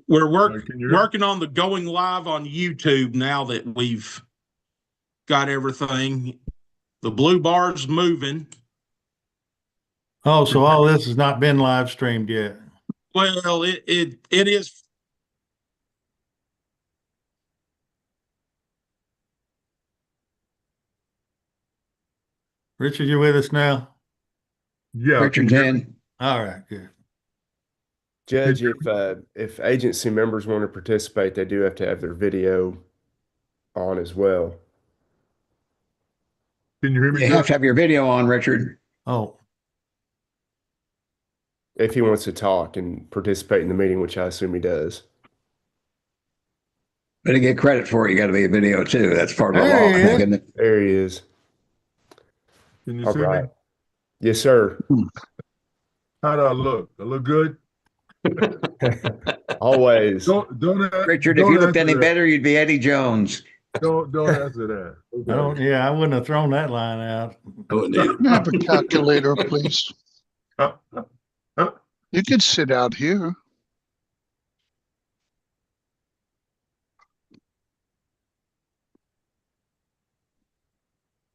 We're working on the going live on YouTube now that we've got everything. The blue bar's moving. Oh, so all this has not been live streamed yet. Well, it is. Richard, you with us now? Yeah. Richard's in. All right, good. Judge, if agency members want to participate, they do have to have their video on as well. Can you hear me? You have to have your video on, Richard. Oh, If he wants to talk and participate in the meeting, which I assume he does. But to get credit for it, you got to be a video too. That's part of the There law, he I think, is. isn't it? There he is. Can you All see right. me? Yes, sir. How do I look? I look good? Always. Richard, if you looked any better, you'd be Eddie Jones. Don't answer that. Okay. I wouldn't have thrown that line out. Have a calculator, please. You could sit out here.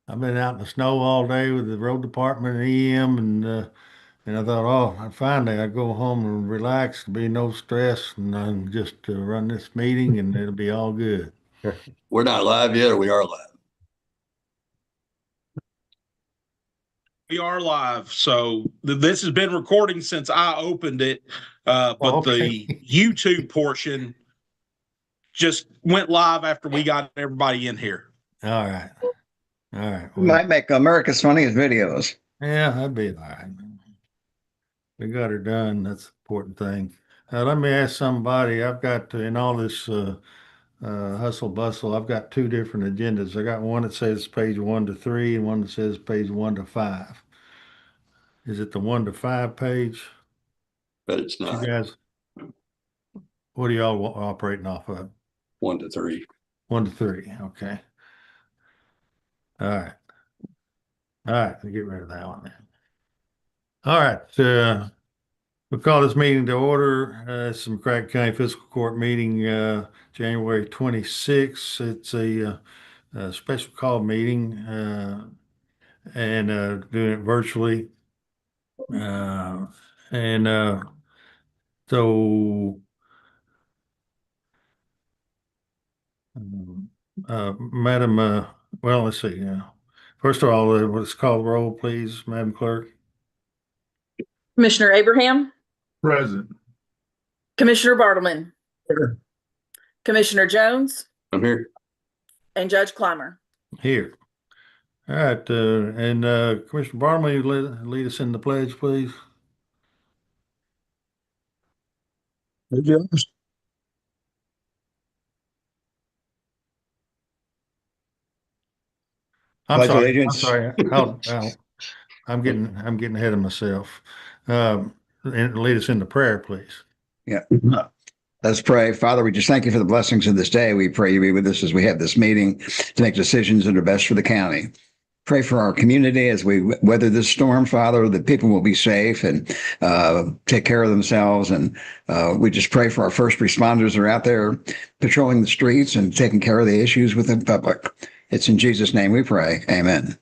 I've been out in the snow all day with the road department and EM, and I thought, oh, finally I go home and relax, be no stress, and just run this meeting, and it'll be all good. We're not live yet, or we are live? We are live. So this has been recording since I opened it, but okay. the YouTube portion just went live after we got everybody in here. All right. All right. You might make America's Funniest Videos. Yeah, that'd be all right. We got her done. That's the important thing. Let me ask somebody. I've got in all this hustle bustle, I've got two different agendas. I got one that says page 1 to 3 and one that says page 1 to 5. Is it the 1 to 5 page? But it's not. You guys, what are y'all operating off of? 1 to 3. 1 to 3. Okay. All right. All right. We'll get rid of that one then. All right. We'll call this meeting to order. It's the McCracken County Fiscal Court meeting, January 26th. It's a special call meeting and doing it virtually. So Madam, well, let's see. First of all, let's call the roll, please, Madam Clerk. Commissioner Abraham, Present. Commissioner Bartleman, Here. Commissioner Jones, I'm here. and Judge Clymer. Here. All right, and Commissioner Bartleman, you lead us in the pledge, please. I'm sorry. I'm getting ahead of myself. And lead us into prayer, please. Yeah. Let's pray. Father, we just thank you for the blessings of this day. We pray you be with us as we have this meeting to make decisions that are best for the county. Pray for our community as we weather this storm, Father, that people will be safe and take care of themselves. And we just pray for our first responders that are out there patrolling the streets and taking care of the issues with the public. It's in Jesus' name we pray. Amen.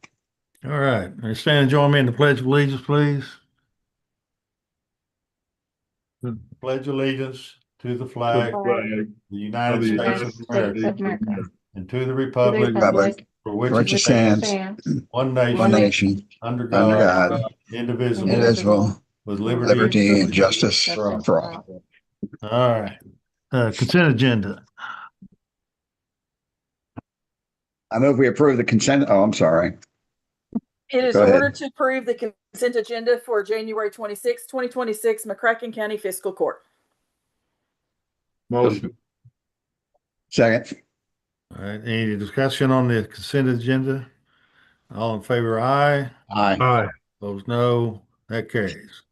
All right. Stand and join me in the Pledge of Allegiance, please. Pledge allegiance to the flag of the United States of America and to the republic for which it stands, one nation, under God, indivisible, with liberty and justice for all. All right. Consent agenda. I move we approve the consent. Oh, I'm sorry. It is Go ahead. ordered to approve the consent agenda for January 26, 2026, McCracken County Fiscal Court. Motion. Second. All right. Any discussion on the consent agenda? All in favor, aye. Aye. Aye. Opposed, no. That carries.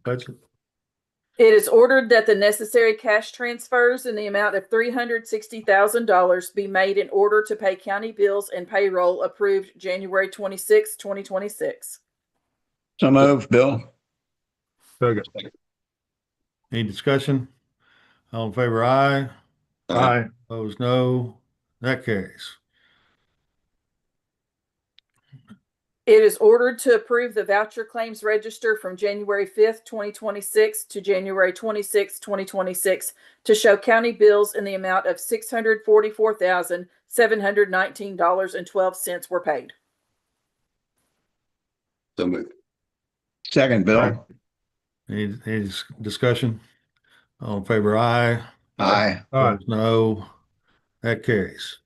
Budget. It is ordered that the necessary cash transfers in the amount of $360,000 be made in order to pay county bills and payroll approved January 26, 2026. So move, Bill. Second. Any discussion? All in favor, aye. Aye. Opposed, no. That carries. It is ordered to approve the voucher claims register from January 5th, 2026 to January 26th, 2026 to show county bills in the amount of $644,719.12 were paid. So moved. Second, Bill. Any discussion? All in favor, aye. Aye. Aye. Opposed, no. That carries.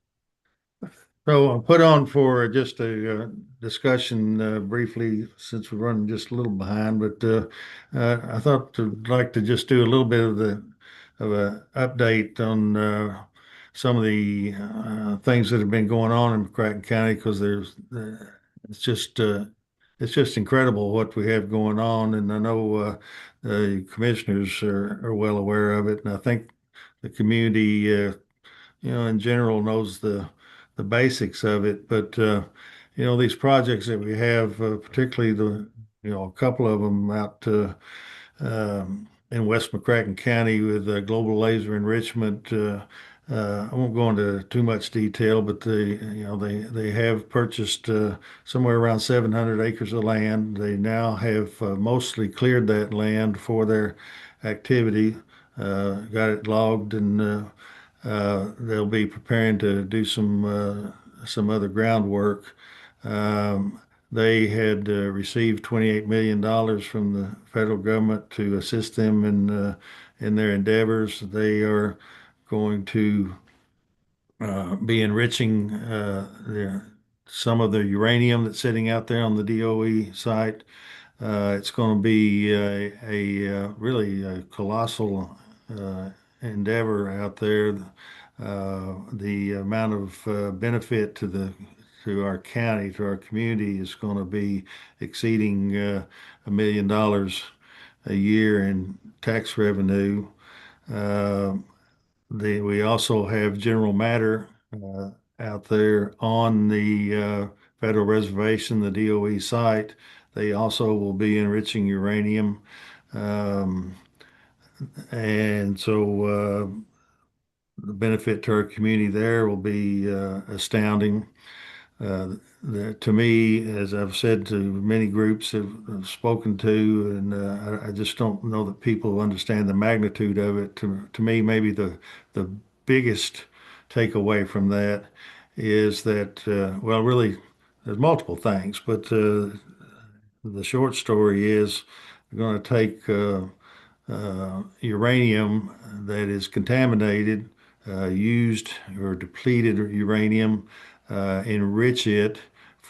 So I'll put on for just a discussion briefly, since we're running just a little behind, but I thought I'd like to just do a little bit of a update on some of the things that have been going on in McCracken County, because it's just incredible what we have going on, and I know the commissioners are well aware of it, and I think the community in general knows the basics of it. But these projects that we have, particularly a couple of them out in West McCracken County with Global Laser Enrichment. I won't go into too much detail, but they have purchased somewhere around 700 acres of land. They now have mostly cleared that land for their activity, got it logged, and they'll be preparing to do some other groundwork. They had received $28 million from the federal government to assist them in their endeavors. They are going to be enriching some of the uranium that's sitting out there on the DOE site. It's going to be a really colossal endeavor out there. The amount of benefit to our county, to our community, is going to be exceeding $1 million a year in tax revenue. We also have General Matter out there on the federal reservation, the DOE site. They also will be enriching uranium. And so the benefit to our community there will be astounding. To me, as I've said to many groups I've spoken to, and I just don't know that people understand the magnitude of it. To me, maybe the biggest takeaway from that is that, well, really, there's multiple things, but the short story is we're going to take uranium that is contaminated, used or depleted uranium, enrich it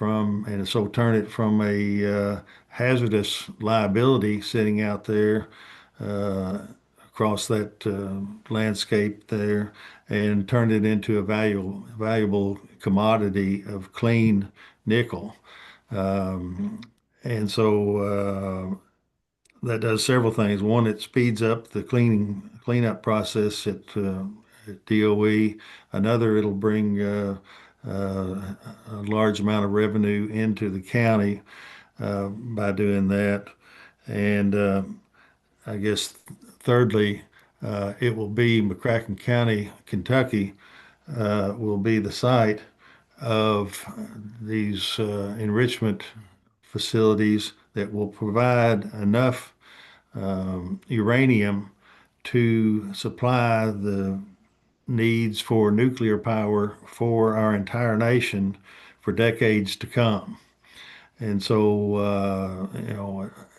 and so turn it from a hazardous liability sitting out there across that landscape there, and turn it into a valuable commodity of clean nickel. And so that does several things. One, it speeds up the cleanup process at DOE. Another, it'll bring a large amount of revenue into the county by doing that. And I guess thirdly, it will be McCracken County, Kentucky, will be the site of these enrichment facilities that will provide enough uranium to supply the needs for nuclear power for our entire nation for decades to come. And so,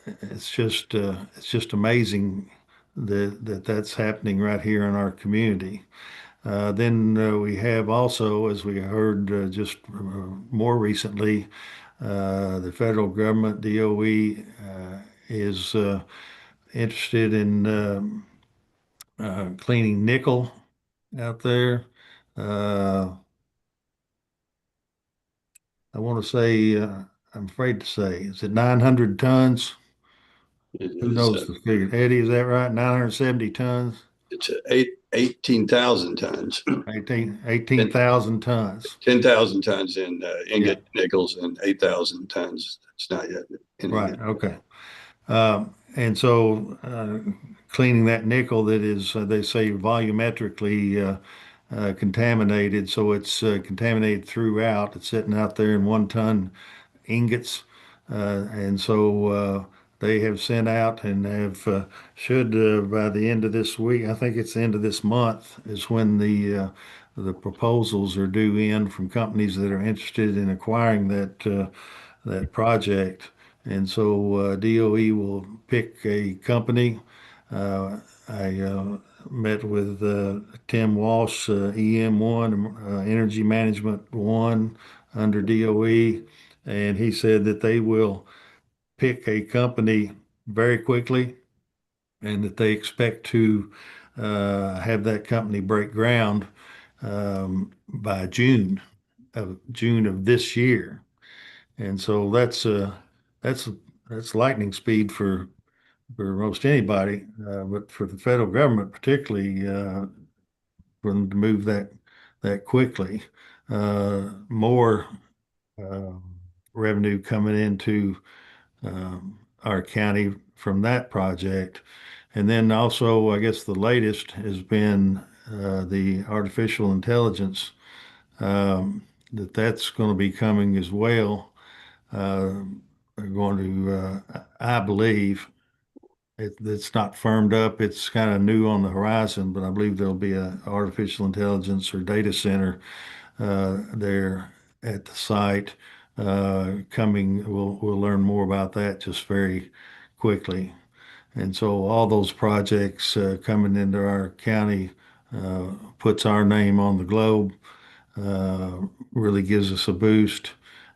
it's just amazing that that's happening right here in our community. Then we have also, as we heard just more recently, the federal government, DOE, is interested in cleaning nickel out there. I want to say, I'm afraid to say, is it 900 tons? Who knows the figure? Eddie, is that right? 970 tons? It's 18,000 tons. 18,000 tons. 10,000 tons in ingot nickels and 8,000 tons. It's not yet. Right. Okay. And so cleaning that nickel that is, they say, volumetrically contaminated. So it's contaminated throughout. It's sitting out there in 1 ton ingots. And so they have sent out and have should by the end of this week, I think it's the end of this month, is when the proposals are due in from companies that are interested in acquiring that project. And so DOE will pick a company. I met with Tim Walsh, EM1, Energy Management One under DOE, and he said that they will pick a company very quickly and that they expect to have that company break ground by June of this year. And so that's that's lightning speed for most anybody, but for the federal government particularly, for them to move that quickly, more uh, revenue coming into our county from that project. And then also, I guess the latest has been the artificial intelligence, that's going to be coming as well. They're going to, I believe, it's not firmed up. It's kind of new on the horizon, but I believe there'll be a artificial intelligence or data center there at the site coming. We'll learn more about that just very quickly. And so all those projects coming into our county puts our name on the globe, really gives us a boost.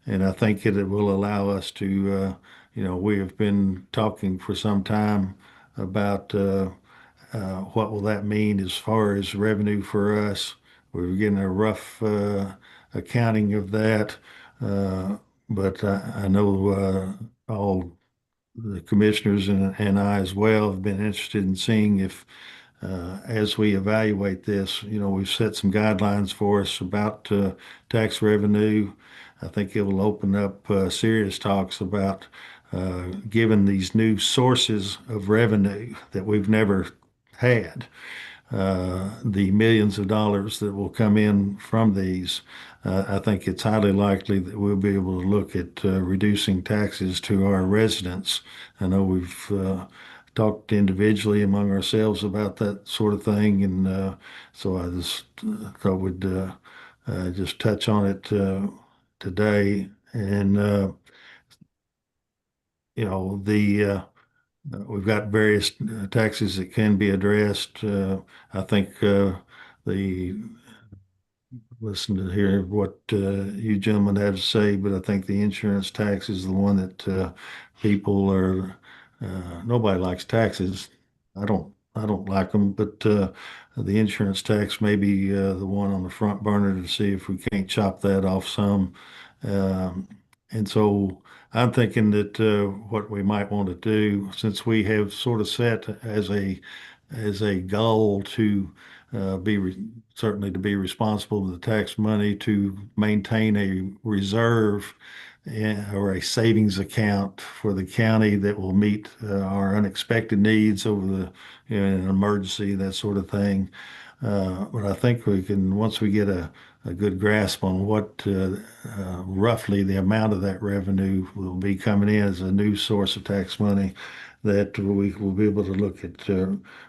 And I think it will allow us to, we have been talking for some time about what will that mean as far as revenue for us. We're getting a rough accounting of that, but I know all the commissioners and I as well have been interested in seeing if, as we evaluate this, we've set some guidelines for us about tax revenue. I think it will open up serious talks about given these new sources of revenue that we've never had, the millions of dollars that will come in from these. I think it's highly likely that we'll be able to look at reducing taxes to our residents. I know we've talked individually among ourselves about that sort of thing, and so I just thought we'd just touch on it today. And the we've got various taxes that can be addressed. I think the listen to hear what you gentlemen have to say, but I think the insurance tax is the one that people are. Nobody likes taxes. I don't like them, but the insurance tax may be the one on the front burner to see if we can't chop that off some. Um, and so I'm thinking that what we might want to do, since we have sort of set as a goal to certainly to be responsible for the tax money, to maintain a reserve or a savings account for the county that will meet our unexpected needs over an emergency, that sort of thing. But I think we can, once we get a good grasp on what roughly the amount of that revenue will be coming in as a new source of tax money, that we will be able to look at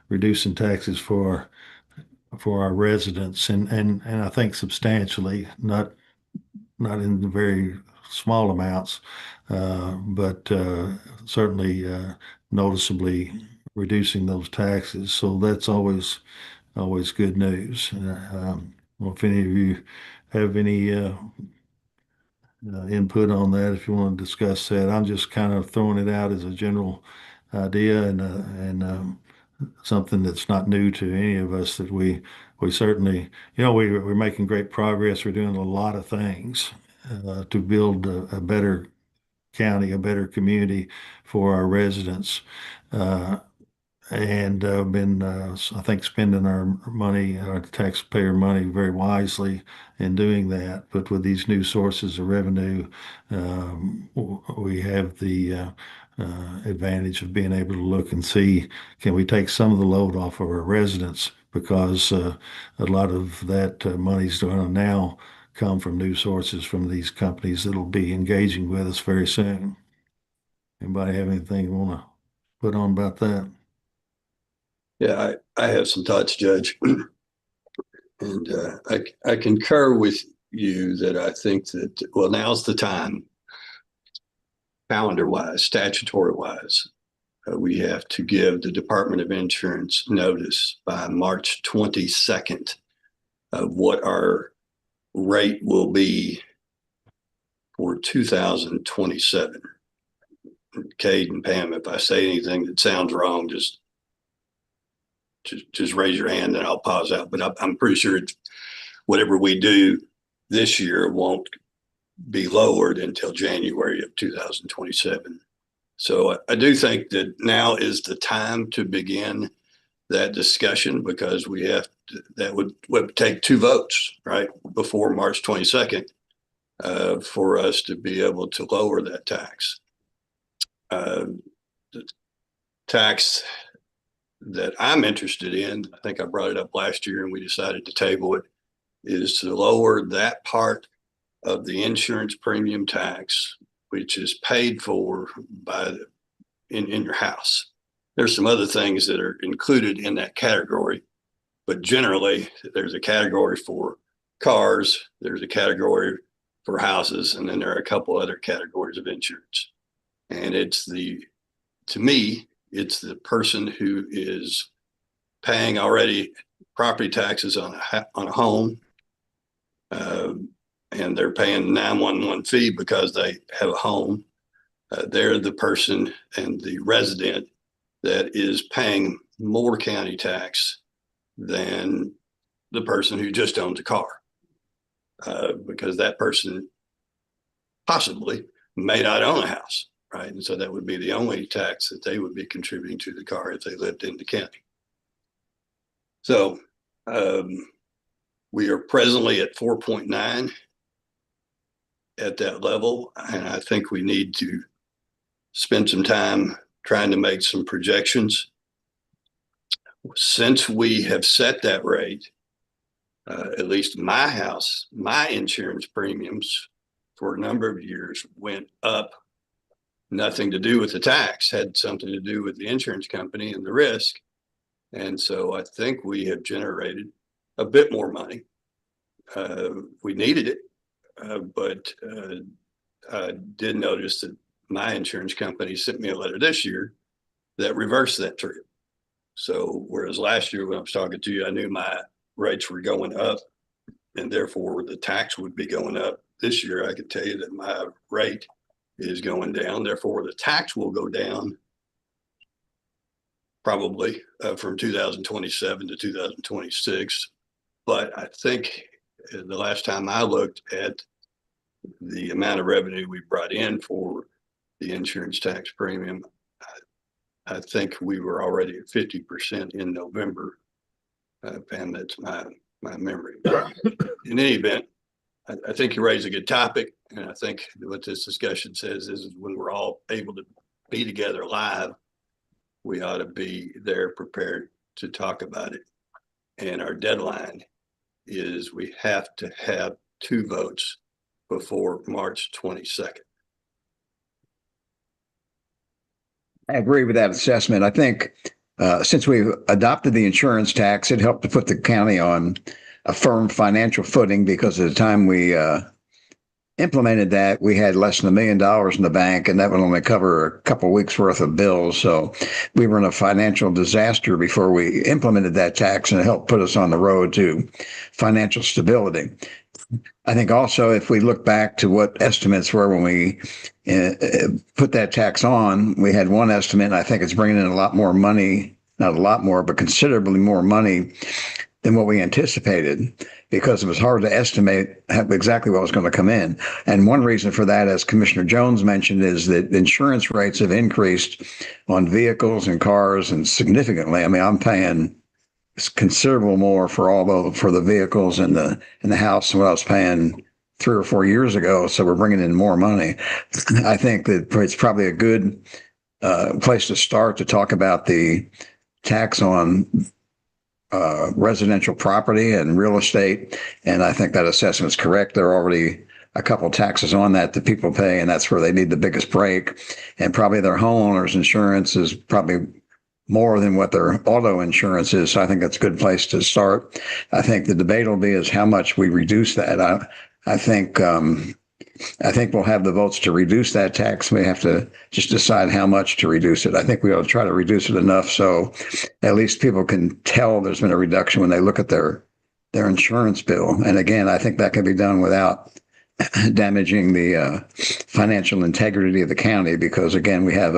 reducing taxes for our residents, and I think substantially, not in the very small amounts, but certainly noticeably reducing those taxes. So that's always good news. Well, if any of you have any input on that, if you want to discuss that, I'm just kind of throwing it out as a general idea and something that's not new to any of us, that we certainly, we're making great progress. We're doing a lot of things to build a better county, a better community for our residents. and been, I think, spending our money, our taxpayer money, very wisely in doing that. But with these new sources of revenue, we have the advantage of being able to look and see, can we take some of the load off of our residents, because a lot of that money's going to now come from new sources from these companies that'll be engaging with us very soon. Anybody have anything you want to put on about that? Yeah, I have some thoughts, Judge. And I concur with you that I think that, well, now's the time, calendar-wise, statutory-wise. We have to give the Department of Insurance notice by March 22nd of what our rate will be for 2027. Cade and Pam, if I say anything that sounds wrong, just raise your hand and I'll pause out. But I'm pretty sure it's whatever we do this year won't be lowered until January of 2027. So I do think that now is the time to begin that discussion, because we have to, that would take 2 votes, right, before March 22nd for us to be able to lower that tax. The tax that I'm interested in, I think I brought it up last year and we decided to table it, is to lower that part of the insurance premium tax, which is paid for by in your house. There's some other things that are included in that category, but generally there's a category for cars, there's a category for houses, and then there are a couple other categories of insurance. And to me, it's the person who is paying already property taxes on a home, and they're paying the 911 fee because they have a home. They're the person and the resident that is paying more county tax than the person who just owns a car, because that person possibly may not own a house, right? And so that would be the only tax that they would be contributing to the car if they lived in the county. So we are presently at 4.9 at that level, and I think we need to spend some time trying to make some projections. Since we have set that rate, at least my house, my insurance premiums for a number of years went up. Nothing to do with the tax, had something to do with the insurance company and the risk. And so I think we have generated a bit more money. We needed it, but I did notice that my insurance company sent me a letter this year that reversed that trend. So whereas last year when I was talking to you, I knew my rates were going up and therefore the tax would be going up. This year, I can tell you that my rate is going down. Therefore, the tax will go down probably from 2027 to 2026. But I think the last time I looked at the amount of revenue we brought in for the insurance tax premium, I think we were already at 50% in November. Pam, that's my memory. In any event, I think you raise a good topic. And I think what this discussion says is when we're all able to be together live, we ought to be there prepared to talk about it. And our deadline is we have to have 2 votes before March 22nd. I agree with that assessment. I think since we've adopted the insurance tax, it helped to put the county on a firm financial footing, because at the time we implemented that, we had less than $1 million in the bank, and that would only cover a couple of weeks worth of bills. So we were in a financial disaster before we implemented that tax, and it helped put us on the road to financial stability. I think also if we look back to what estimates were when we put that tax on, we had one estimate. I think it's bringing in a lot more money, not a lot more, but considerably more money than what we anticipated because it was hard to estimate exactly what was going to come in. And one reason for that, as Commissioner Jones mentioned, is that insurance rates have increased on vehicles and cars and significantly. I mean, I'm paying considerable more for for the vehicles and the house than what I was paying 3 or 4 years ago. So we're bringing in more money. I think that it's probably a good place to start to talk about the tax on residential property and real estate. And I think that assessment is correct. There are already a couple taxes on that people pay, and that's where they need the biggest break. And probably their homeowners insurance is probably more than what their auto insurance is. So I think that's a good place to start. I think the debate will be is how much we reduce that. I think we'll have the votes to reduce that tax. We have to just decide how much to reduce it. I think we ought to try to reduce it enough so at least people can tell there's been a reduction when they look at their insurance bill. And again, I think that can be done without damaging the financial integrity of the county, because again, we have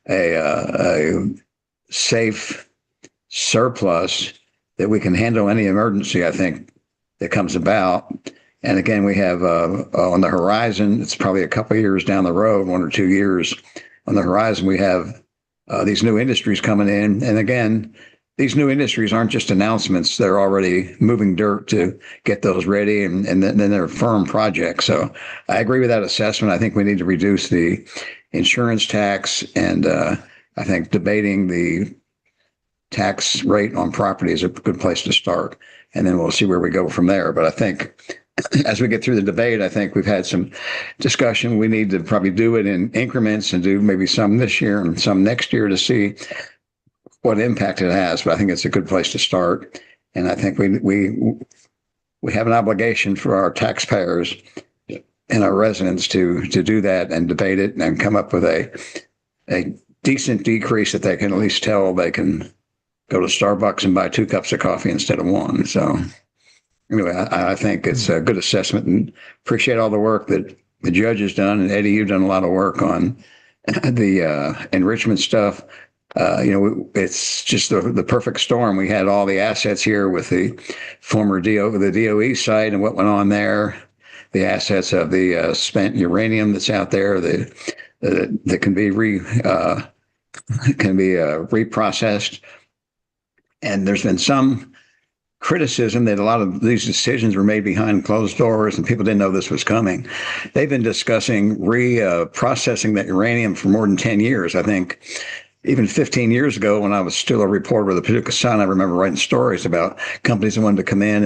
a safe surplus that we can handle any emergency, I think, that comes about. And again, we have on the horizon, it's probably a couple of years down the road, 1 or 2 years on the horizon, we have these new industries coming in. And again, these new industries aren't just announcements. They're already moving dirt to get those ready, and then they're firm projects. So I agree with that assessment. I think we need to reduce the insurance tax, and I think debating the tax rate on property is a good place to start. And then we'll see where we go from there. But I think as we get through the debate, I think we've had some discussion. We need to probably do it in increments and do maybe some this year and some next year to see what impact it has. But I think it's a good place to start. And I think we have an obligation for our taxpayers and our residents to do that and debate it and come up with a decent decrease that they can at least tell they can go to Starbucks and buy 2 cups of coffee instead of 1. So anyway, I think it's a good assessment, and appreciate all the work that the judge has done. And Eddie, you've done a lot of work on the enrichment stuff. It's just the perfect storm. We had all the assets here with the former the DOE site and what went on there, the assets of the spent uranium that's out there that can be reprocessed. And there's been some criticism that a lot of these decisions were made behind closed doors and people didn't know this was coming. They've been discussing reprocessing that uranium for more than 10 years. I think even 15 years ago, when I was still a reporter with the Paducah Sun, I remember writing stories about companies that wanted to come in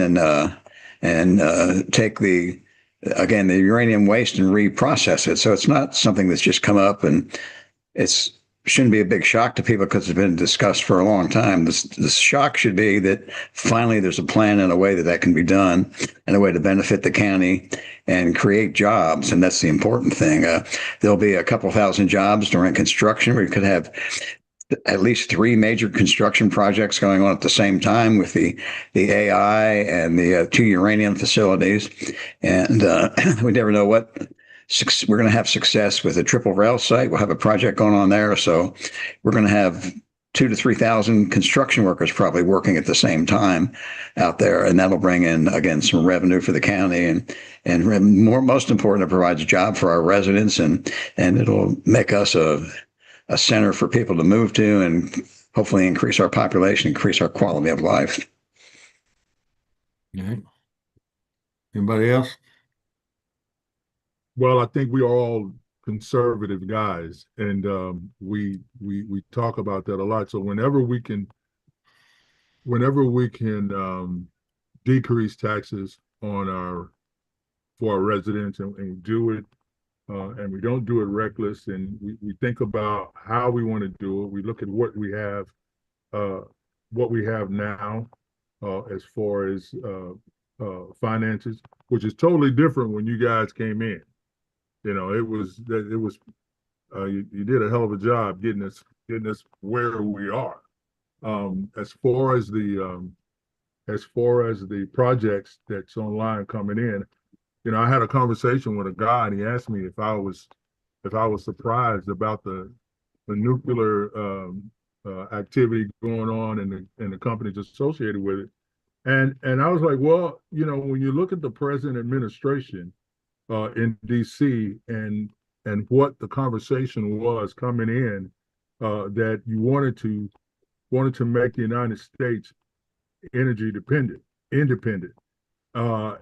and take the uranium waste and reprocess it. So it's not something that's just come up, and it's shouldn't be a big shock to people because it's been discussed for a long time. The shock should be that finally there's a plan and a way that can be done, and a way to benefit the county and create jobs. And that's the important thing. There'll be a couple thousand jobs during construction. We could have at least 3 major construction projects going on at the same time with the AI and the 2 uranium facilities. And we never know what we're going to have success with a triple rail site. We'll have a project going on there. So we're going to have 2,000 to 3,000 construction workers probably working at the same time out there. And that'll bring in, again, some revenue for the county, and most important, it provides a job for our residents, and it'll make us a center for people to move to, and hopefully increase our population, increase our quality of life. Okay. Anybody else? Well, I think we are all conservative guys, and we talk about that a lot. So whenever we can decrease taxes for our residents, and do it, and we don't do it reckless, and we think about how we want to do it. We look at what we have now as far as finances, which is totally different when you guys came in. You know, you did a hell of a job getting us where we are. As far as the projects that's online coming in, you know, I had a conversation with a guy, and he asked me if I was surprised about the nuclear activity going on and the companies associated with it. And I was like, well, when you look at the present administration in DC and what the conversation was coming in, that you wanted to make the United States energy independent,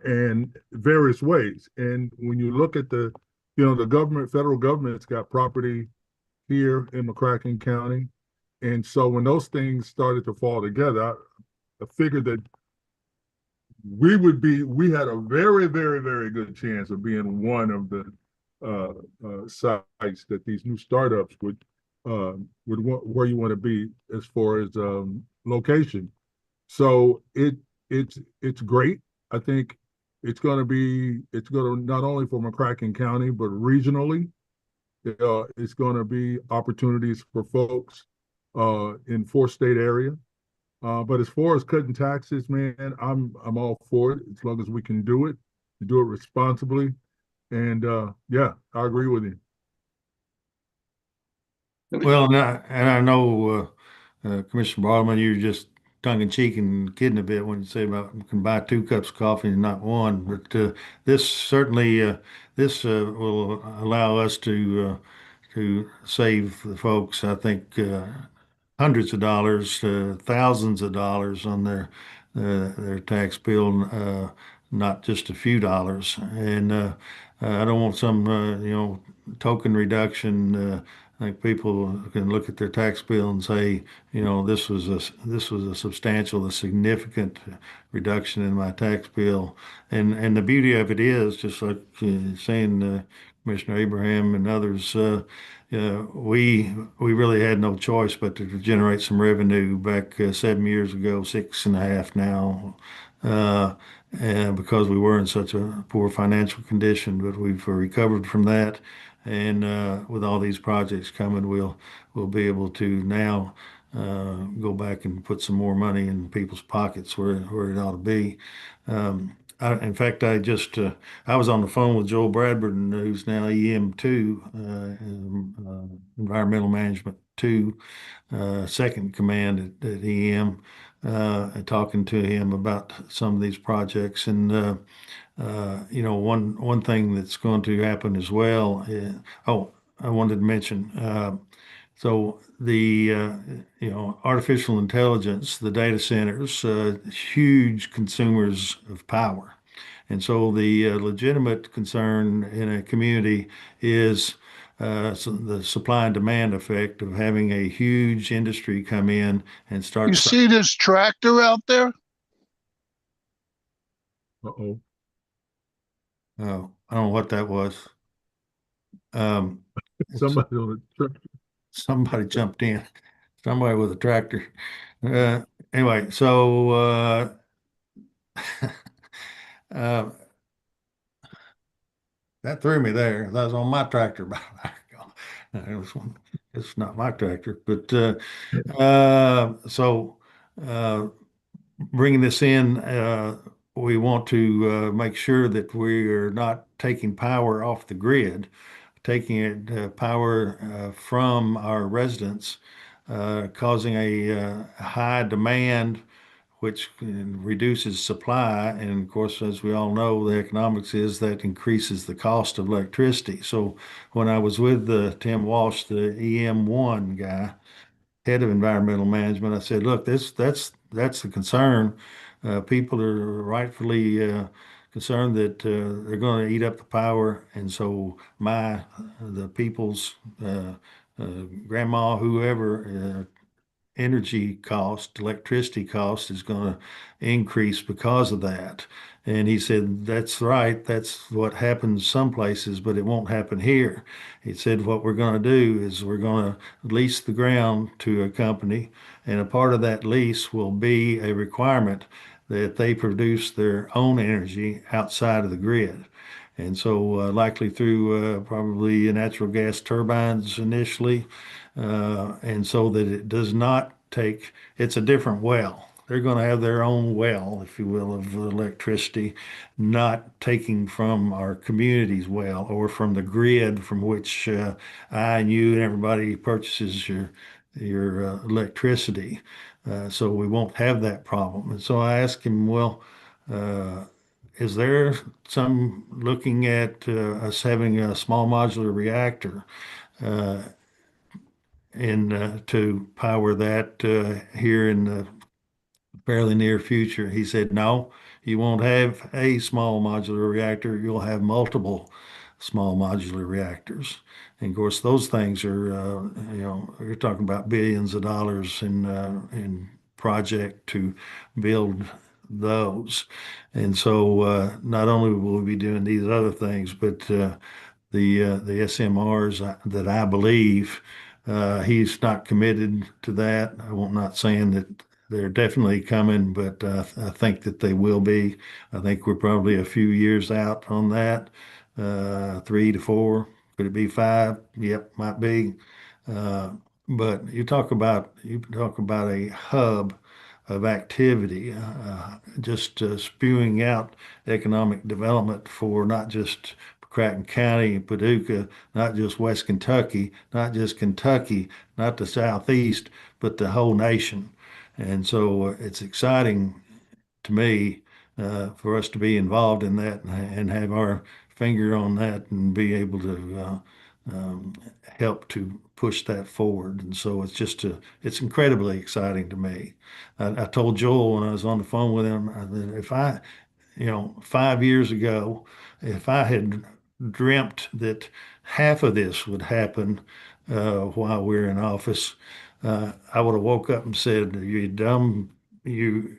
in various ways. And when you look at the federal government's got property here in McCracken County. And so when those things started to fall together, I figured that we had a very, very, very good chance of being one of the sites that these new startups where you want to be as far as location. So it's great. I think it's going to not only for McCracken County, but regionally, it's going to be opportunities for folks in 4-state area. But as far as cutting taxes, man, I'm all for it as long as we can do it responsibly. And yeah, I agree with you. Well, and I know, Commissioner Bartleman, you're just tongue in cheek and kidding a bit when you say about you can buy 2 cups of coffee and not one. But this certainly will allow us to save the folks. I think hundreds of dollars, thousands of dollars on their tax bill, not just a few dollars. And I don't want some token reduction. I think people can look at their tax bill and say, this was a substantial, a significant reduction in my tax bill. And the beauty of it is, just like saying, Commissioner Abraham and others, we really had no choice but to generate some revenue back 7 years ago, 6.5 now, and because we were in such a poor financial condition. But we've recovered from that, and with all these projects coming, we'll be able to now go back and put some more money in people's pockets where it ought to be. In fact, I was on the phone with Joel Bradburn, who's now EM2, Environmental Management 2, second command at EM, and talking to him about some of these projects. And one thing that's going to happen as well. I wanted to mention. So the artificial intelligence, the data centers, huge consumers of power, and so the legitimate concern in a community is the supply and demand effect of having a huge industry come in and start. You see this tractor out there? Uh-oh. Oh, I don't know what that was. Somebody on the truck. Somebody jumped in. Somebody with a tractor. Anyway, so uh, that threw me there. That was on my tractor. It's not my tractor, but so bringing this in, we want to make sure that we are not taking power off the grid, taking power from our residents, causing a high demand, which reduces supply. And of course, as we all know, the economics is that increases the cost of electricity. So when I was with Tim Walsh, the EM1 guy, head of environmental management, I said, look, that's the concern. People are rightfully concerned that they're going to eat up the power, and so the people's grandma, whoever, energy cost, electricity cost is going to increase because of that. And he said, that's right. That's what happens some places, but it won't happen here. He said, what we're going to do is we're going to lease the ground to a company, and a part of that lease will be a requirement that they produce their own energy outside of the grid. And so likely through probably natural gas turbines initially, and so that it does not it's a different well. They're going to have their own well, if you will, of electricity, not taking from our community's well or from the grid from which I and you and everybody purchases your electricity. so we won't have that problem. And so I asked him, well, is there some looking at us having a small modular reactor uh, to power that here in the fairly near future? He said, no, you won't have a small modular reactor. You'll have multiple small modular reactors. And of course, those things are, you're talking about billions of dollars in project to build those. And so not only will we be doing these other things, but the SMRs that I believe he's not committed to that. I'm not saying that they're definitely coming, but I think that they will be. I think we're probably a few years out on that, 3 to 4. Could it be 5? Yep, might be. Uh, but you talk about a hub of activity, just spewing out economic development for not just Creighton County and Paducah, not just West Kentucky, not just Kentucky, not the Southeast, but the whole nation. And so it's exciting to me for us to be involved in that and have our finger on that and be able to help to push that forward. And so it's incredibly exciting to me. I told Joel when I was on the phone with him that if I, 5 years ago, if I had dreamt that half of this would happen while we're in office, I would have woke up and said, "You dumb, you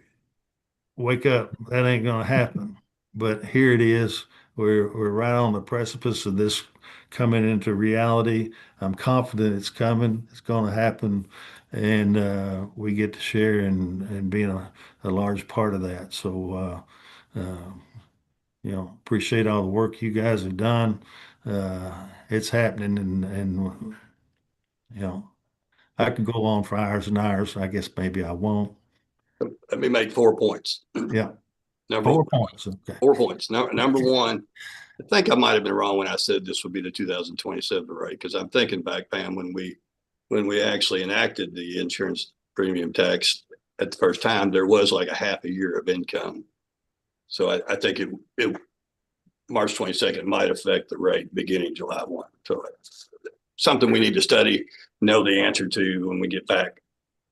wake up. That ain't going to happen." But here it is. We're right on the precipice of this coming into reality. I'm confident it's coming. It's going to happen, and we get to share and being a large part of that. So, appreciate all the work you guys have done. It's happening, and I could go on for hours and hours. I guess maybe I won't. Let me make 4 points. Yeah. Number 4 points. Okay. 4 points. Number one, I think I might have been wrong when I said this would be the 2027 rate, because I'm thinking back, Pam, when we actually enacted the insurance premium tax at the first time, there was like a half a year of income. So I think it March 22nd might affect the rate beginning July 1. So it's something we need to study, know the answer to when we get back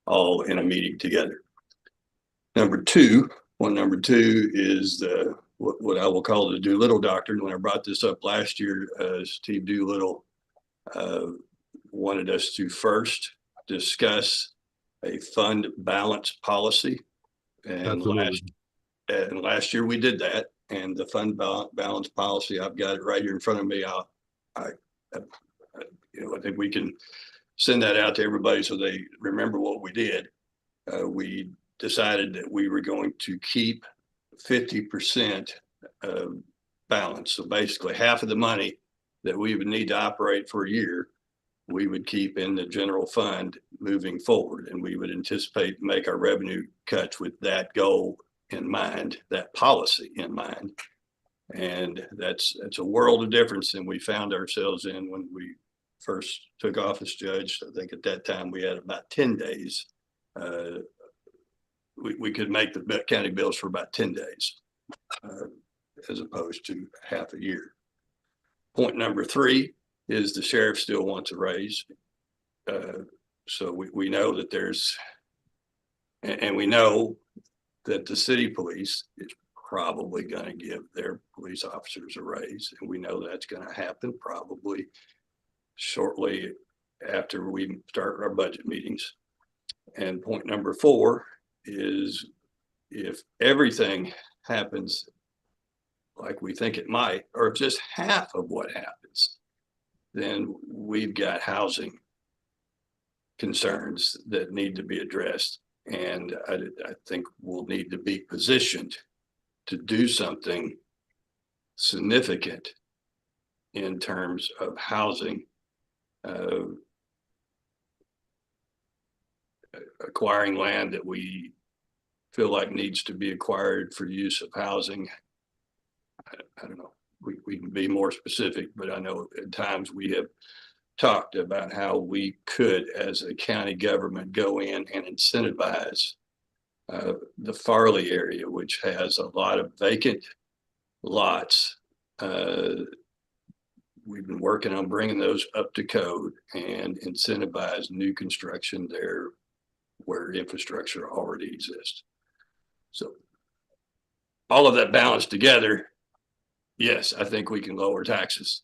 all in a meeting together. Number two is what I will call the Doolittle doctrine. When I brought this up last year, Steve Doolittle wanted us to first discuss a fund balance policy. And last year we did that. And the fund balance policy, I've got it right here in front of me. I think we can send that out to everybody so they remember what we did. We decided that we were going to keep 50% balance. So basically half of the money that we would need to operate for a year, we would keep in the general fund moving forward. And we would anticipate make our revenue cuts with that goal in mind, that policy in mind. And that's a world of difference than we found ourselves in when we first took office, Judge. I think at that time we had about 10 days. We could make the county bills for about 10 days as opposed to half a year. Point number 3 is the sheriff still wants a raise. So we know that and we know that the city police is probably going to give their police officers a raise. And we know that's going to happen probably shortly after we start our budget meetings. And point number 4 is if everything happens like we think it might, or if just half of what happens, then we've got housing concerns that need to be addressed. And I think we'll need to be positioned to do something significant in terms of housing, acquiring land that we feel like needs to be acquired for use of housing. I don't know. We can be more specific, but I know at times we have talked about how we could, as a county government, go in and incentivize the Farley area, which has a lot of vacant lots. We've been working on bringing those up to code and incentivize new construction there where infrastructure already exists. So all of that balanced together, yes, I think we can lower taxes,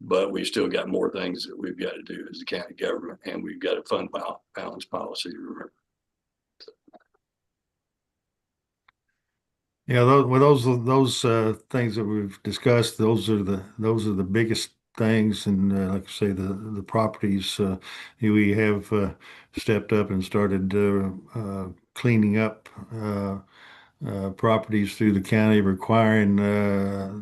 but we still got more things that we've got to do as a county government, and we've got a fund balance policy to remember. Yeah, those things that we've discussed, those are the biggest things, and like I say, the properties we have stepped up and started cleaning up properties through the county, requiring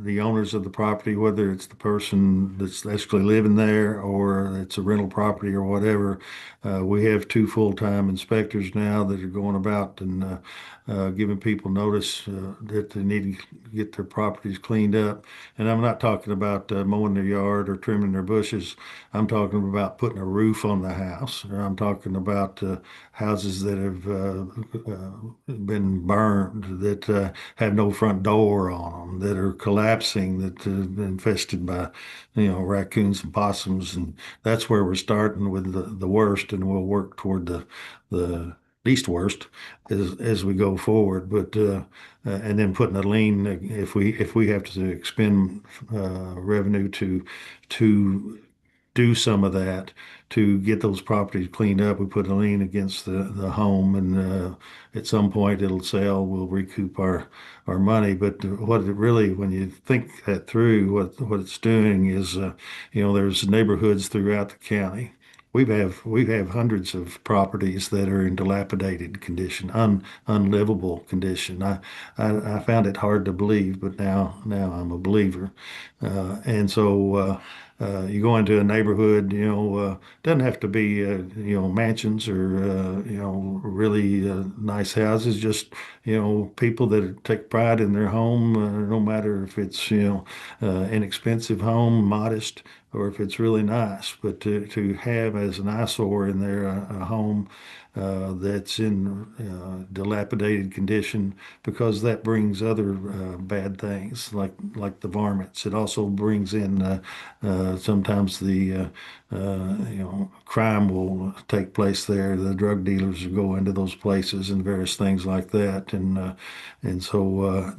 the owners of the property, whether it's the person that's actually living there or it's a rental property or whatever. We have 2 full-time inspectors now that are going about and giving people notice that they need to get their properties cleaned up. And I'm not talking about mowing their yard or trimming their bushes. I'm talking about putting a roof on the house, or I'm talking about houses that have been burned, that have no front door on them, that are collapsing, that have been infested by, raccoons and possums. And that's where we're starting with the worst, and we'll work toward the least worst as we go forward. But and then putting a lien if we have to expend revenue to do some of that to get those properties cleaned up. We put a lien against the home, and at some point it'll sell. We'll recoup our money. But what it really, when you think that through, what it's doing is, there's neighborhoods throughout the county. We have hundreds of properties that are in dilapidated condition, unlivable condition. I found it hard to believe, but now I'm a believer. And so you go into a neighborhood, doesn't have to be mansions or really nice houses. Just people that take pride in their home, no matter if it's inexpensive home, modest, or if it's really nice. But to have as an eyesore in there a home that's in dilapidated condition, because that brings other bad things like the varmints. It also brings in sometimes the crime will take place there. The drug dealers will go into those places and various things like that, and so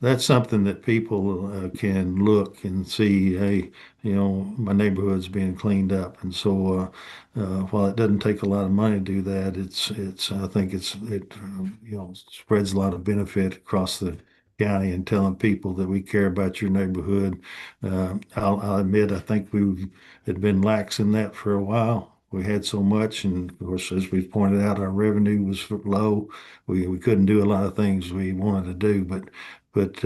that's something that people can look and see. Hey, my neighborhood's being cleaned up, and so while it doesn't take a lot of money to do that, it's I think it spreads a lot of benefit across the county and telling people that we care about your neighborhood. I'll admit, I think we had been lax in that for a while. We had so much, and of course, as we pointed out, our revenue was low. We couldn't do a lot of things we wanted to do, but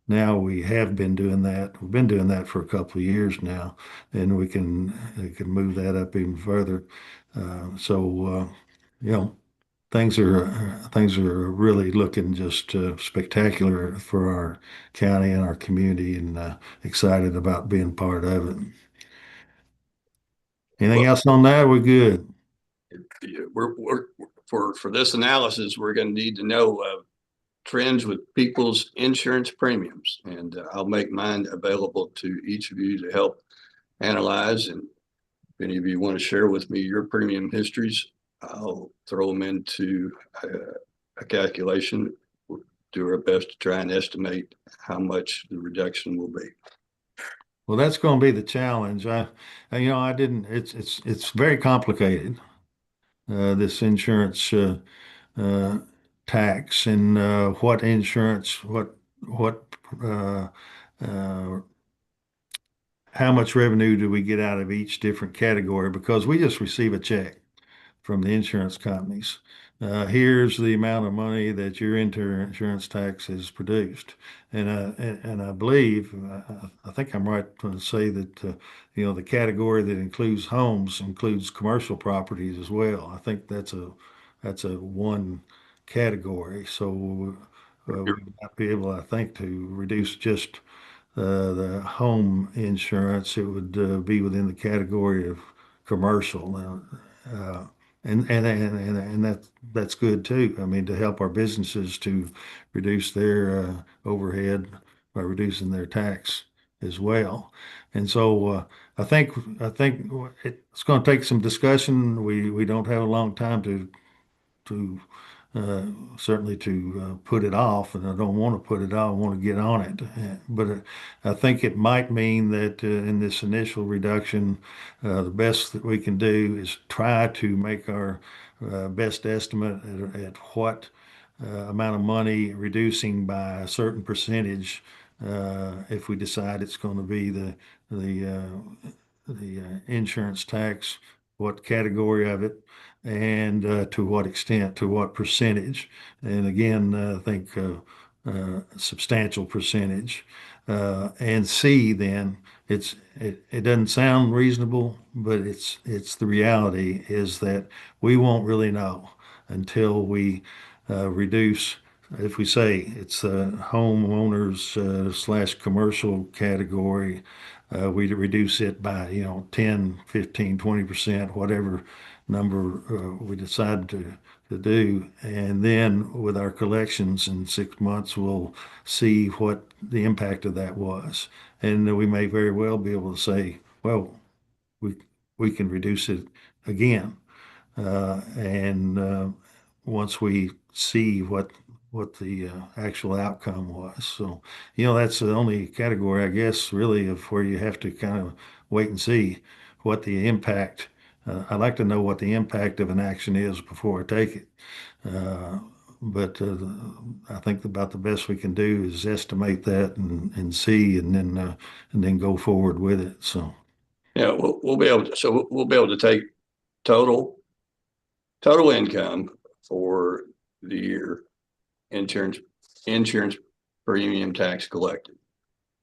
now we have been doing that. We've been doing that for a couple of years now, and we can move that up even further. So things are really looking just spectacular for our county and our community, and excited about being part of it. Anything Well, else on that? We're good. we're for this analysis, we're going to need to know trends with people's insurance premiums, and I'll make mine available to each of you to help analyze. And if any of you want to share with me your premium histories, I'll throw them into a calculation. We'll do our best to try and estimate how much the reduction will be. Well, that's going to be the challenge. I didn't. It's very complicated. This insurance uh, tax, and what insurance, what uh, uh, how much revenue do we get out of each different category? Because we just receive a check from the insurance companies. Here's the amount of money that your insurance tax has produced, and I believe I think I'm right to say that the category that includes homes includes commercial properties as well. I think that's a one category. So we might be able, I think, to reduce just the home insurance, it would be within the category of commercial. And that's good too. I mean, to help our businesses to reduce their overhead by reducing their tax as well. And so I think it's going to take some discussion. We don't have a long time to uh, certainly to put it off, and I don't want to put it off. I want to get on it. But I think it might mean that in this initial reduction, the best that we can do is try to make our best estimate at what amount of money reducing by a certain percentage. If we decide it's going to be the insurance tax, what category of it, and to what extent, to what percentage. And again, I think substantial percentage. And C, then it doesn't sound reasonable, but it's the reality is that we won't really know until we reduce. If we say it's homeowners slash commercial category, we reduce it by, 10, 15, 20%, whatever number we decide to do. And then with our collections in 6 months, we'll see what the impact of that was. And we may very well be able to say, well, we, we can reduce it again. And once we see what the actual outcome was. So, that's the only category, I guess, really, of where you have to kind of wait and see what the impact. I'd like to know what the impact of an action is before I take it. But I think about the best we can do is estimate that and see, and then go forward with it. So, Yeah, we'll be able to. So we'll be able to take total income for the year, insurance premium tax collected.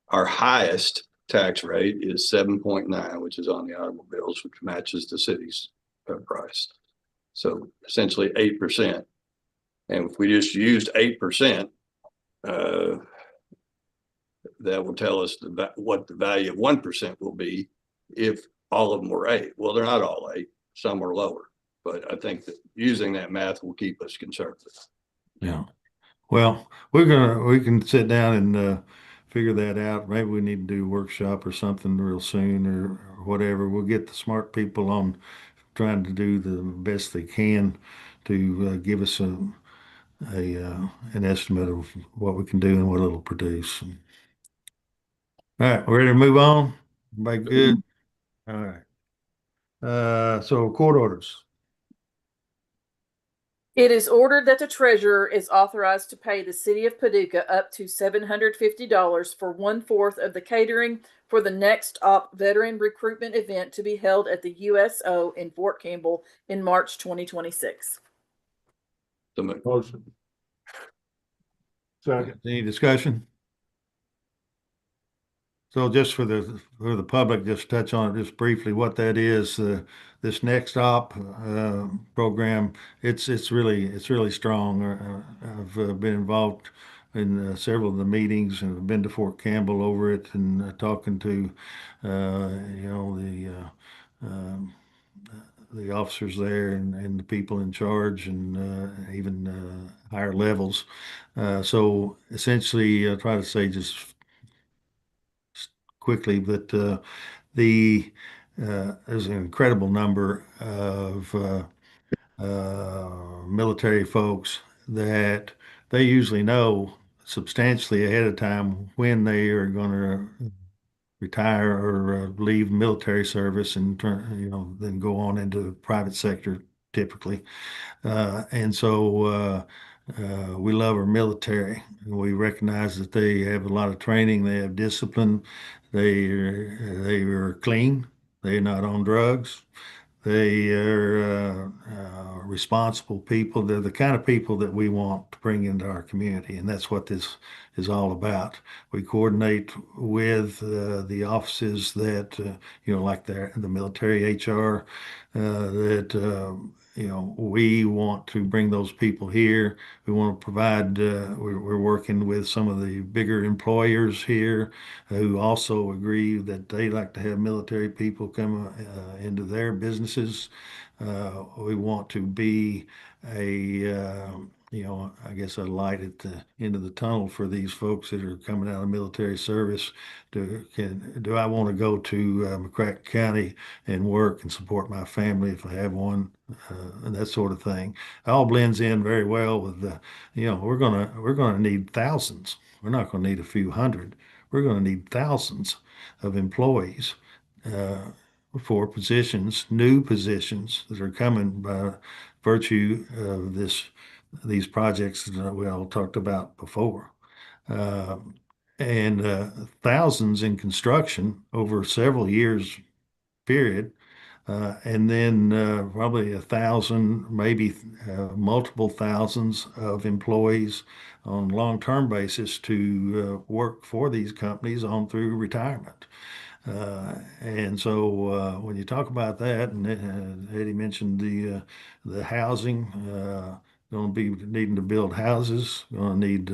Our highest tax rate is 7.9, which is on the automobiles, which matches the city's price. So essentially 8%. And if we just used 8%, that will tell us what the value of 1% will be if all of them were 8. Well, they're not all 8. Some are lower. But I think that using that math will keep us conservative. yeah. Well, we can sit down and figure that out. Maybe we need to do a workshop or something real soon, or whatever. We'll get the smart people on trying to do the best they can to give us an estimate of what we can do and what it'll produce. All right, we're ready to move on. Everybody good? All right. So court orders. It is ordered that the treasurer is authorized to pay the city of Paducah up to $750 for 1/4 of the catering for the Next Op veteran recruitment event to be held at the USO in Fort Campbell in March 2026. So moved. Motion. Second. Any discussion? So just for the public, just touch on it just briefly what that is. This Next Op program, it's really strong. I've been involved in several of the meetings and I've been to Fort Campbell over it and talking to the officers there and the people in charge and even higher levels. So essentially, I try to say just quickly, but there's an incredible number of military folks that they usually know substantially ahead of time when they are going to retire or leave military service and then go on into the private sector typically. And so we love our military. We recognize that they have a lot of training. They have discipline. They are clean. They're not on drugs. They are responsible people. They're the kind of people that we want to bring into our community, and that's what this is all about. We coordinate with the offices that, like the military HR, that we want to bring those people here. We want to provide, we're working with some of the bigger employers here who also agree that they like to have military people come into their businesses. We want to be I guess a light at the end of the tunnel for these folks that are coming out of military service. Do I want to go to McCracken County and work and support my family if I have one, and that sort of thing? It all blends in very well with we're gonna need thousands. We're not going to need a few hundred. We're going to need thousands of employees for positions, new positions that are coming by virtue of these projects that we all talked about before. Uh, and thousands in construction over several years period, and then probably 1,000, maybe multiple thousands of employees on a long-term basis to work for these companies on through retirement. And so when you talk about that, and Eddie mentioned the housing, going to be needing to build houses, going to need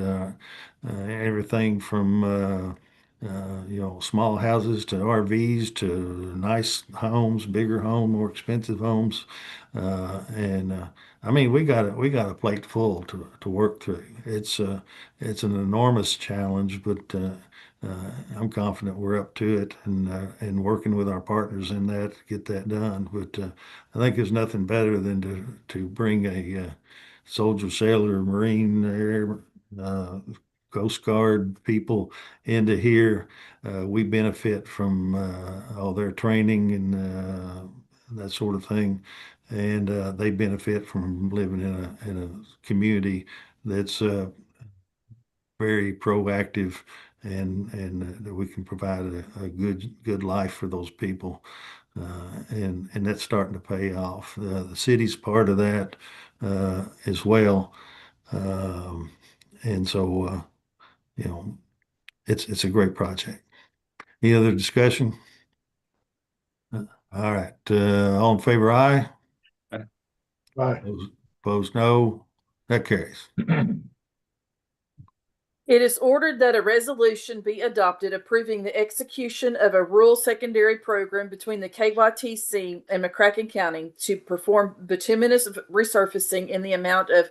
everything from small houses to RVs to nice homes, bigger home, more expensive homes, and I mean we got a plate full to work through. It's an enormous challenge, but I'm confident we're up to it and working with our partners in that to get that done. But I think there's nothing better than to bring a soldier, sailor, Marine, Air, Coast Guard people into here. We benefit from all their training and that sort of thing, and they benefit from living in a community that's very proactive and that we can provide a good life for those people. And that's starting to pay off. The city's part of that as well. And so, it's a great project. Any other discussion? All right, all in favor, aye. Aye. Opposed, no. That carries. It is ordered that a resolution be adopted approving the execution of a rural secondary program between the KYTC and McCracken County to perform bituminous resurfacing in the amount of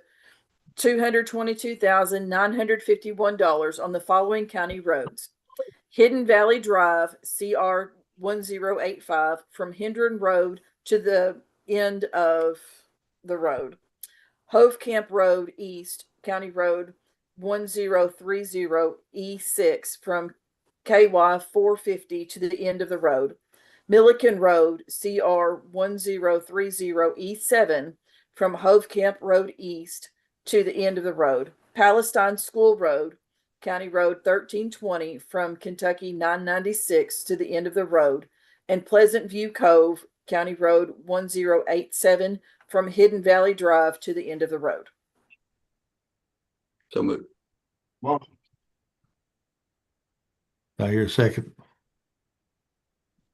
$222,951 on the following county roads: Hidden Valley Drive, CR 1085, from Hendron Road to the end of the road; Hove Camp Road East, County Road 1030 E6, from KY 450 to the end of the road; Milliken Road, CR 1030 E7, from Hove Camp Road East to the end of the road; Palestine School Road, County Road 1320, from Kentucky 996 to the end of the road; and Pleasant View Cove, County Road 1087, from Hidden Valley Drive to the end of the road. So moved. I hear a second.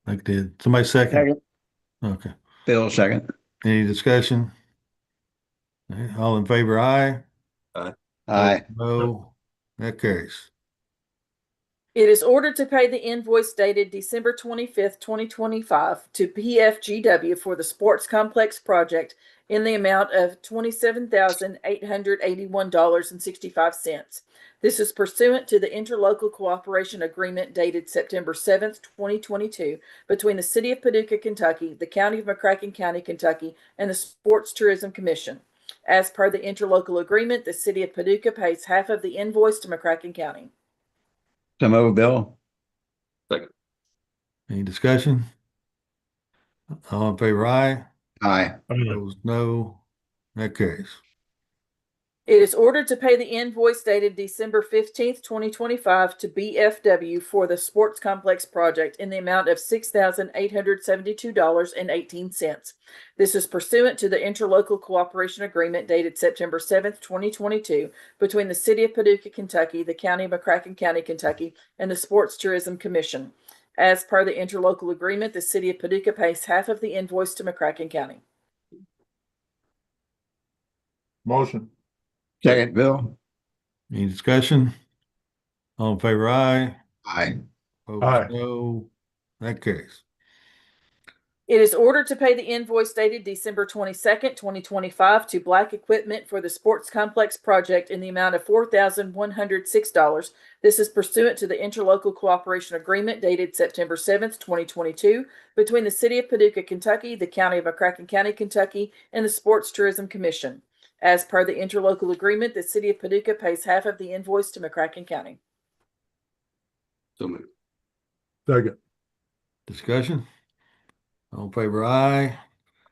I did. Somebody second? Okay. Bill, second. Any discussion? All in favor, aye. Aye. No. That carries. It is ordered to pay the invoice dated December 25th, 2025 to PFGW for the Sports Complex project in the amount of $27,881.65. This is pursuant to the interlocal cooperation agreement dated September 7th, 2022 between the City of Paducah, Kentucky, the County of McCracken County, Kentucky, and the Sports Tourism Commission. As per the interlocal agreement, the City of Paducah pays half of the invoice to McCracken County. So move, Bill. Second. Any discussion? All in favor, aye. Aye. Opposed, no. That carries. It is ordered to pay the invoice dated December 15th, 2025 to BFW for the Sports Complex project in the amount of $6,872.18. This is pursuant to the interlocal cooperation agreement dated September 7th, 2022 between the City of Paducah, Kentucky, the County of McCracken County, Kentucky, and the Sports Tourism Commission. As per the interlocal agreement, the City of Paducah pays half of the invoice to McCracken County. Motion. Second, Bill. Any discussion? All in favor, aye. Aye. Opposed, Aye. no. That carries. It is ordered to pay the invoice dated December 22nd, 2025 to Black Equipment for the Sports Complex project in the amount of $4,106. This is pursuant to the interlocal cooperation agreement dated September 7th, 2022 between the City of Paducah, Kentucky, the County of McCracken County, Kentucky, and the Sports Tourism Commission. As per the interlocal agreement, the City of Paducah pays half of the invoice to McCracken County. So moved. Second. Discussion? All in favor, aye.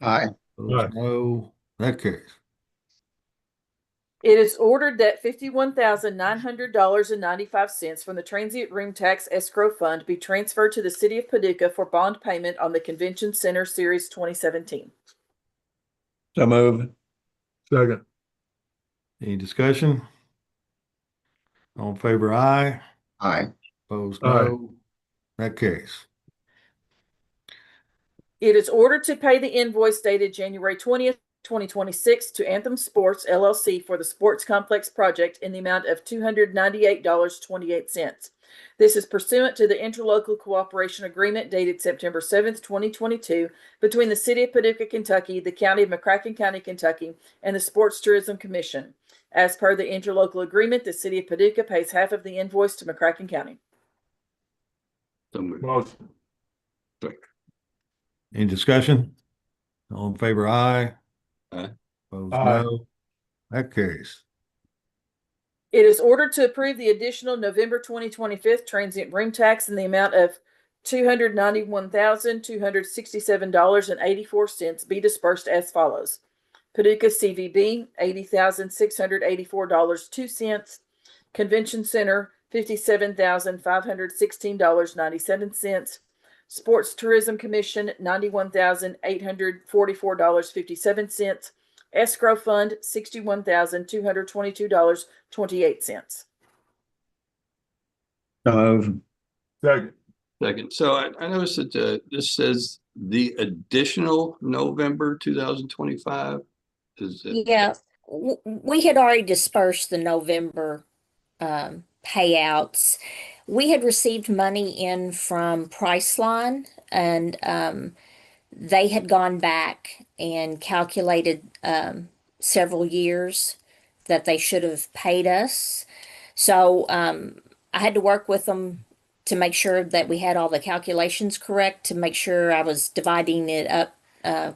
Aye. Opposed, Aye. no. That carries. It is ordered that $51,900.95 from the transient room tax escrow fund be transferred to the City of Paducah for bond payment on the Convention Center Series 2017. So move. Second. Any discussion? All in favor, aye. Aye. Opposed, Aye. no. That carries. It is ordered to pay the invoice dated January 20th, 2026 to Anthem Sports LLC for the Sports Complex project in the amount of $298.28. This is pursuant to the interlocal cooperation agreement dated September 7th, 2022 between the City of Paducah, Kentucky, the County of McCracken County, Kentucky, and the Sports Tourism Commission. As per the interlocal agreement, the City of Paducah pays half of the invoice to McCracken County. So moved. Motion. Any discussion? All in favor, aye. Aye. Opposed, Aye. no. That carries. It is ordered to approve the additional November 2025 transient room tax in the amount of $291,267.84 be dispersed as follows. Paducah CVB, $80,684.02. Convention Center, $57,516.97. Sports Tourism Commission, $91,844.57. Escrow Fund, $61,222.28. So move. Second. Second. So I noticed that this says the additional November 2025. Is it? Yeah, we had already dispersed the November payouts. We had received money in from Priceline, and they had gone back and calculated several years that they should have paid us. So I had to work with them to make sure that we had all the calculations correct, to make sure I was dividing it up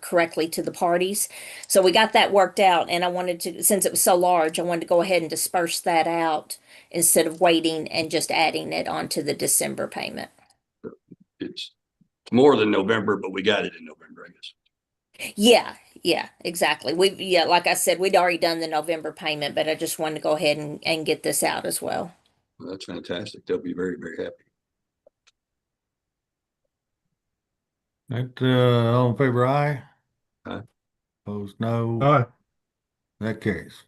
correctly to the parties. So we got that worked out, and I wanted to, since it was so large, I wanted to go ahead and disperse that out instead of waiting and just adding it onto the December payment. It's more than November, but we got it in November, I guess. Yeah, exactly. Like I said, we'd already done the November payment, but I just wanted to go ahead and get this out as well. Well, that's fantastic. They'll be very, very happy. That, all in favor, aye. Aye. Opposed, no. Aye. That carries.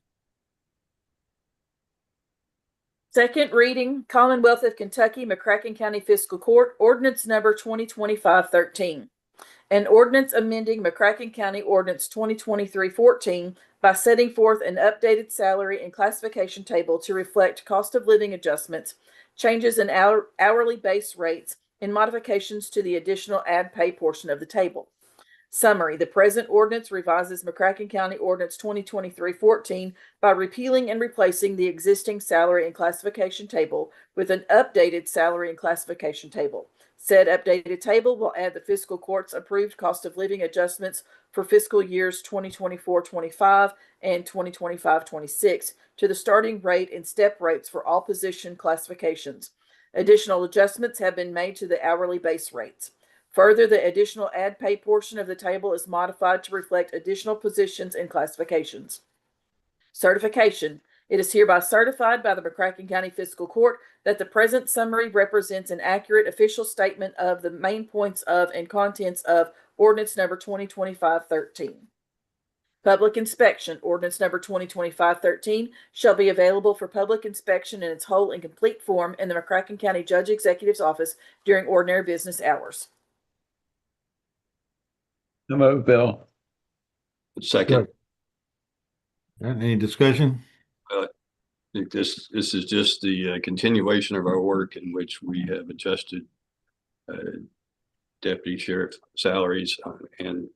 Second reading, Commonwealth of Kentucky, McCracken County Fiscal Court, Ordinance Number 2025-13. An ordinance amending McCracken County Ordinance 2023-14 by setting forth an updated salary and classification table to reflect cost of living adjustments, changes in hourly base rates, and modifications to the additional ad pay portion of the table. Summary: the present ordinance revises McCracken County Ordinance 2023-14 by repealing and replacing the existing salary and classification table with an updated salary and classification table. Said updated table will add the fiscal court's approved cost of living adjustments for fiscal years 2024-25 and 2025-26 to the starting rate and step rates for all position classifications. Additional adjustments have been made to the hourly base rates. Further, the additional ad pay portion of the table is modified to reflect additional positions and classifications. Certification: it is hereby certified by the McCracken County Fiscal Court that the present summary represents an accurate official statement of the main points of and contents of Ordinance Number 2025-13. Public inspection: Ordinance Number 2025-13 shall be available for public inspection in its whole and complete form in the McCracken County Judge Executive's office during ordinary business hours. So move, Bill. Second. Any discussion? I think this is just the continuation of our work in which we have adjusted deputy sheriff salaries and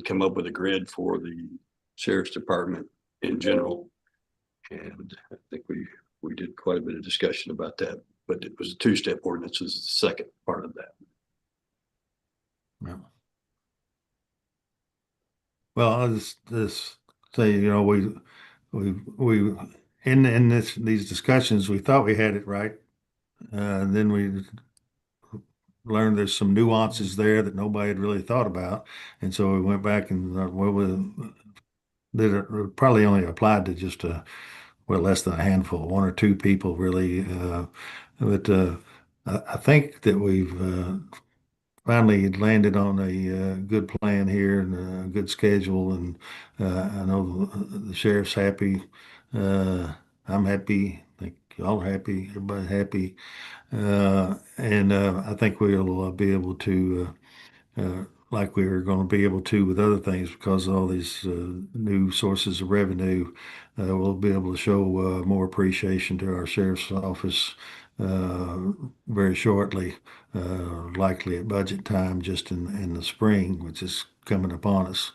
come up with a grid for the sheriff's department in general. And I think we did quite a bit of discussion about that, but it was a two-step ordinance is the second part of that. Yeah. Well, I'll just say, you know, we in these discussions, we thought we had it right. And then we learned there's some nuances there that nobody had really thought about. And so we went back and that it probably only applied to just less than a handful, one or two people really. But I think that we've finally landed on a good plan here and a good schedule. And I know the sheriff's happy. I'm happy. I think y'all are happy. Everybody's happy. And I think we'll be able to, like we were going to be able to with other things, because of all these new sources of revenue, we'll be able to show more appreciation to our sheriff's office very shortly, likely at budget time, just in the spring, which is coming upon us.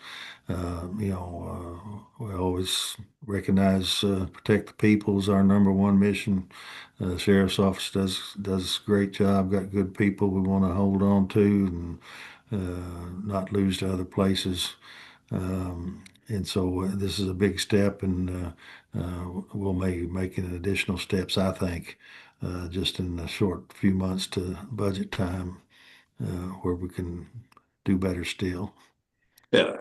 We always recognize protect the people is our number one mission. Sheriff's office does a great job. Got good people we want to hold on to and not lose to other places. And so this is a big step, and we'll be making additional steps, I think, just in a short few months to budget time, where we can do better still. Yeah,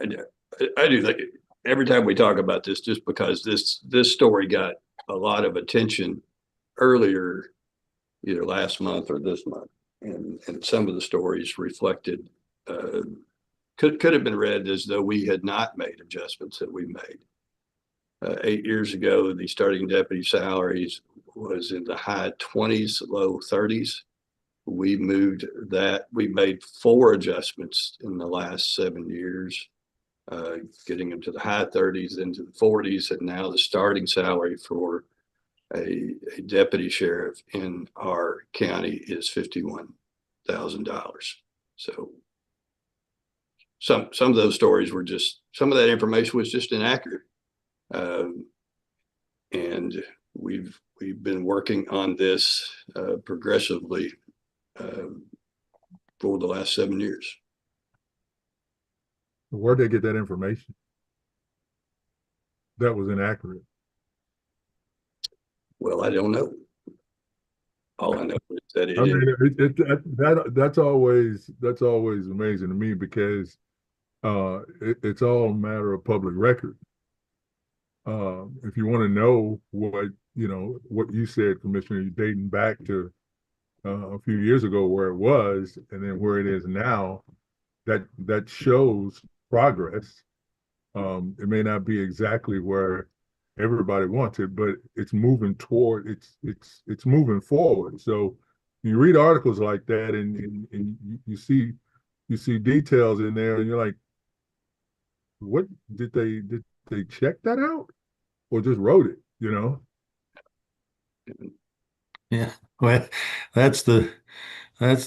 I do think every time we talk about this, just because this story got a lot of attention earlier, either last month or this month, and some of the stories reflected could have been read as though we had not made adjustments that we made. 8 years ago, the starting deputy salaries was in the high 20s, low 30s. We moved that. We made 4 adjustments in the last 7 years, getting them to the high 30s, into the 40s, and now the starting salary for a deputy sheriff in our county is $51,000. So some of those stories were just, some of that information was just inaccurate. And we've been working on this progressively for the last 7 years. Where'd they get that information? That was inaccurate. Well, I don't know. All I know is that I mean, that's always amazing to me, because it's all a matter of public record. If you want to know what you said, Commissioner, you're dating back to a few years ago where it was, and then where it is now, that shows progress. It may not be exactly where everybody wants it, but it's moving toward it's moving forward. So you read articles like that, and you see details in there, and you're like, what did they check that out, or just wrote it? Yeah, well, that's the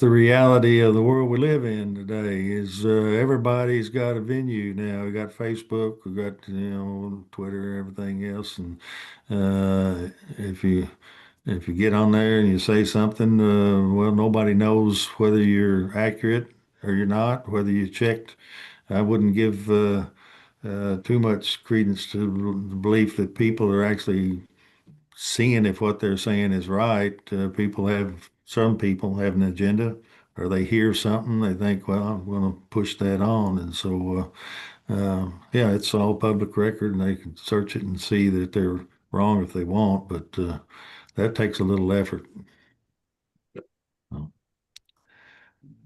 reality of the world we live in today. Is everybody's got a venue now. We got Facebook, we got Twitter, everything else, and if you get on there and you say something, well, nobody knows whether you're accurate or you're not, whether you checked. I wouldn't give too much credence to the belief that people are actually seeing if what they're saying is right. Some people have an agenda, or they hear something, they think, well, I'm going to push that on. And so, yeah, it's all public record, and they can search it and see that they're wrong if they want, but that takes a little effort.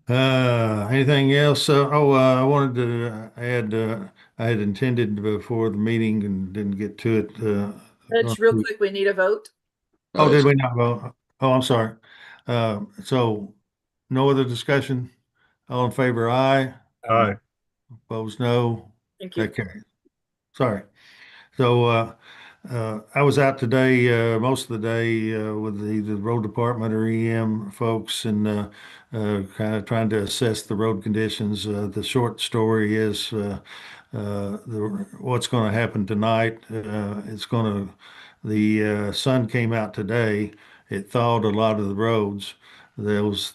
Anything else? I wanted to add, I had intended before the meeting and didn't get to it. Judge, real quick, we need a vote. Oh, did we not vote? Oh, I'm sorry. So no other discussion? All in favor, aye. Aye. Opposed, no. Thank you. Okay. Sorry. So I was out today, most of the day, with the road department or EM folks, and kind of trying to assess the road conditions. The short story is what's going to happen tonight. The sun came out today. It thawed a lot of the roads. Those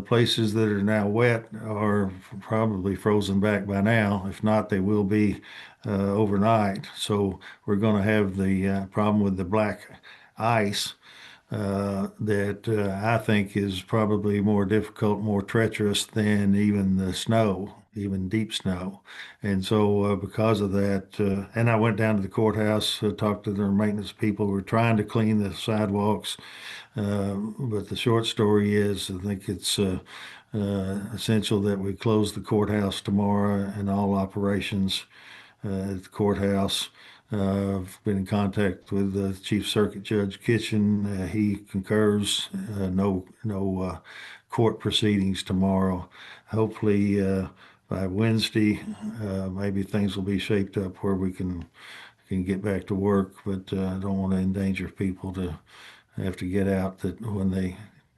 places that are now wet are probably frozen back by now. If not, they will be overnight. So we're going to have the problem with the black ice that I think is probably more difficult, more treacherous than even the snow, even deep snow. And so because of that, and I went down to the courthouse, talked to their maintenance people. We're trying to clean the sidewalks. But the short story is, I think it's essential that we close the courthouse tomorrow and all operations at the courthouse. I've been in contact with Chief Circuit Judge Kitchen. He concurs. No court proceedings tomorrow. Hopefully by Wednesday, maybe things will be shaped up where we can get back to work. But I don't want to endanger people to have to get out that when they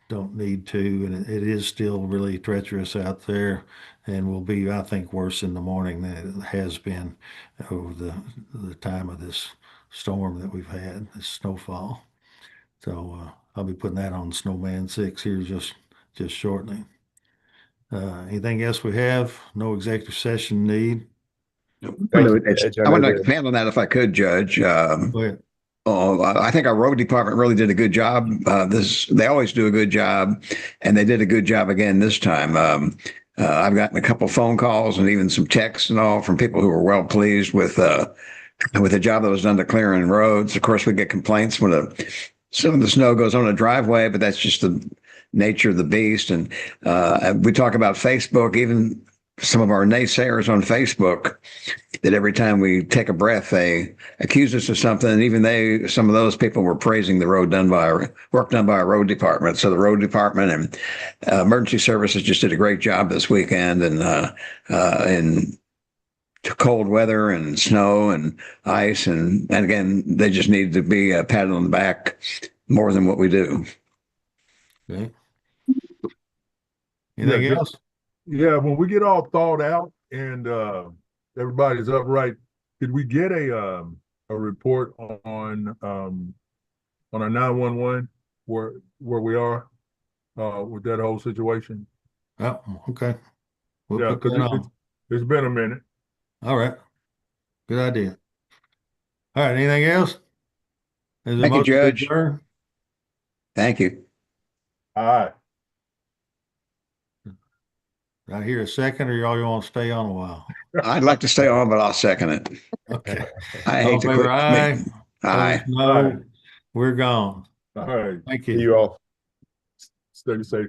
don't need to, and it is still really treacherous out there, and will be, I think, worse in the morning than it has been over the time of this storm that we've had, this snowfall. So I'll be putting that on Snowman 6 here just shortly. Anything else we have? No executive session need. Thank you, Judge. I would like to expand on that if I could, Judge. Go ahead. I think our road department really did a good job. They always do a good job, and they did a good job again this time. I've gotten a couple phone calls and even some texts and all from people who were well pleased with the job that was done to clearing roads. Of course, we get complaints when some of the snow goes on a driveway, but that's just the nature of the beast. And we talk about Facebook, even some of our naysayers on Facebook, that every time we take a breath, they accuse us of something. And even some of those people were praising the work done by our road department. So the road department and emergency services just did a great job this weekend, and in cold weather and snow and ice. And again, they just need to be patted on the back more than what we do. Okay. Anything else? Yeah, when we get all thawed out and everybody's upright, could we get a report on our 911 where we are with that whole situation? Oh, okay. We'll Yeah, put that on. it's been a minute. All right. Good idea. All right. Anything else? Thank you, Judge. Thank you. All right. I hear a second, or y'all want to stay on a while? I'd like to stay on, but I'll second it. Okay. I hate to quit. Aye. Aye. No, we're gone. All right. Thank See you. you all. Stay safe.